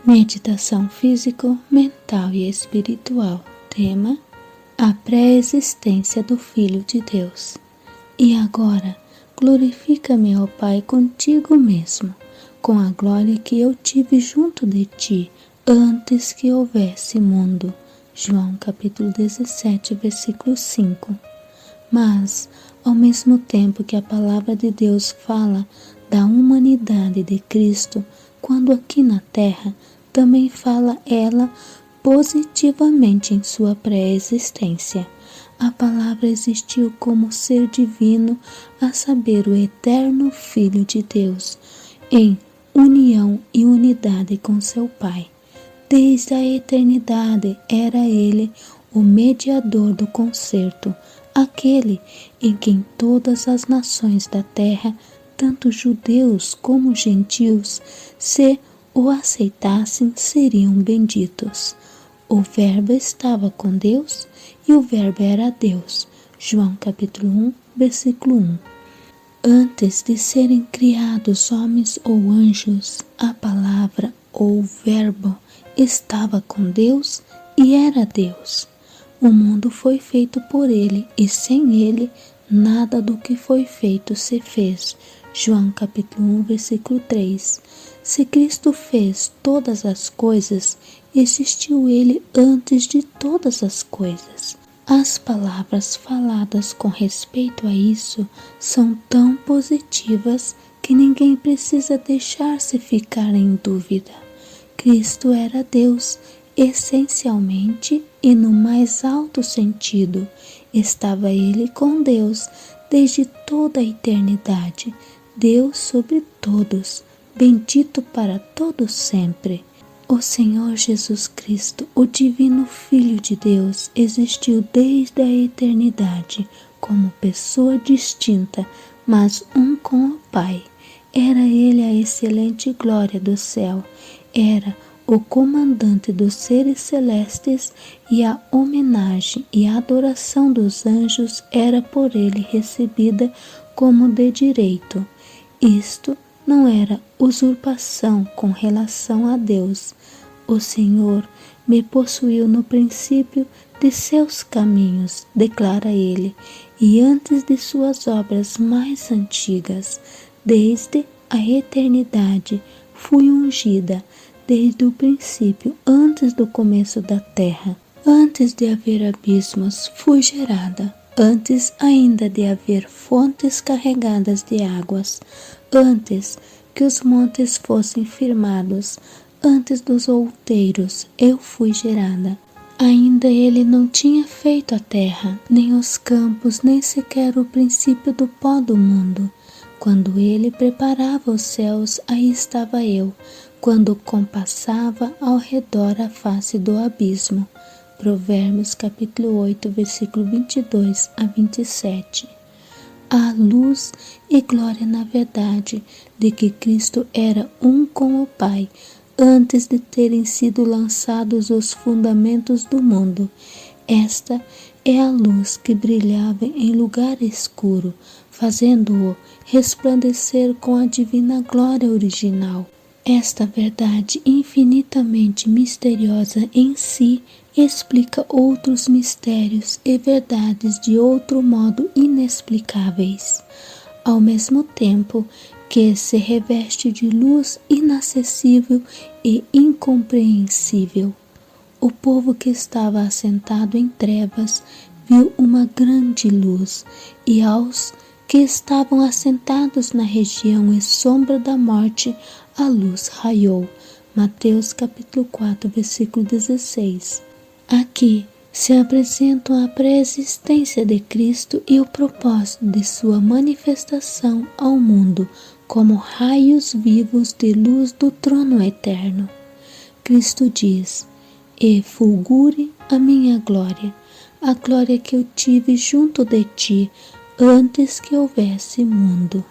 Meditação físico, mental e espiritual. Tema: a pré-existência do Filho de Deus. E agora, glorifica-me, ó Pai, contigo mesmo, com a glória que eu tive junto de ti, antes que houvesse mundo. João capítulo 17, versículo 5. Mas, ao mesmo tempo que a palavra de Deus fala da humanidade de Cristo, quando aqui na terra, também fala ela positivamente em sua pré-existência. A palavra existiu como ser divino, a saber, o eterno Filho de Deus, em união e unidade com seu Pai. Desde a eternidade era ele o mediador do concerto, aquele em quem todas as nações da terra, tanto judeus como gentios, se o aceitassem, seriam benditos. O Verbo estava com Deus e o Verbo era Deus. João capítulo 1, versículo 1. Antes de serem criados homens ou anjos, a palavra ou Verbo estava com Deus e era Deus. O mundo foi feito por ele e sem ele nada do que foi feito se fez. João capítulo 1, versículo 3. Se Cristo fez todas as coisas, existiu ele antes de todas as coisas. As palavras faladas com respeito a isso são tão positivas que ninguém precisa deixar-se ficar em dúvida. Cristo era Deus, essencialmente e no mais alto sentido. Estava ele com Deus desde toda a eternidade. Deus sobre todos, bendito para todos sempre. O Senhor Jesus Cristo, o divino Filho de Deus, existiu desde a eternidade, como pessoa distinta, mas um com o Pai. Era ele a excelente glória do céu, era o comandante dos seres celestes e a homenagem e a adoração dos anjos era por ele recebida como de direito. Isto não era usurpação com relação a Deus. O Senhor me possuiu no princípio de seus caminhos, declara ele, e antes de suas obras mais antigas, desde a eternidade, fui ungida, desde o princípio, antes do começo da terra. Antes de haver abismos, fui gerada. Antes ainda de haver fontes carregadas de águas, antes que os montes fossem firmados, antes dos outeiros, eu fui gerada. Ainda ele não tinha feito a terra, nem os campos, nem sequer o princípio do pó do mundo. Quando ele preparava os céus, aí estava eu, quando compassava ao redor a face do abismo. Provérbios capítulo 8, versículo 22 a 27. Há luz e glória na verdade de que Cristo era um com o Pai, antes de terem sido lançados os fundamentos do mundo. Esta é a luz que brilhava em lugar escuro, fazendo-o resplandecer com a divina glória original. Esta verdade infinitamente misteriosa em si explica outros mistérios e verdades de outro modo inexplicáveis, ao mesmo tempo que se reveste de luz inacessível e incompreensível. O povo que estava assentado em trevas viu uma grande luz, e aos que estavam assentados na região e sombra da morte, a luz raiou. Mateus capítulo 4, versículo 16. Aqui se apresentam a pré-existência de Cristo e o propósito de sua manifestação ao mundo como raios vivos de luz do trono eterno. Cristo diz: "E fulgure a minha glória, a glória que eu tive junto de ti, antes que houvesse mundo."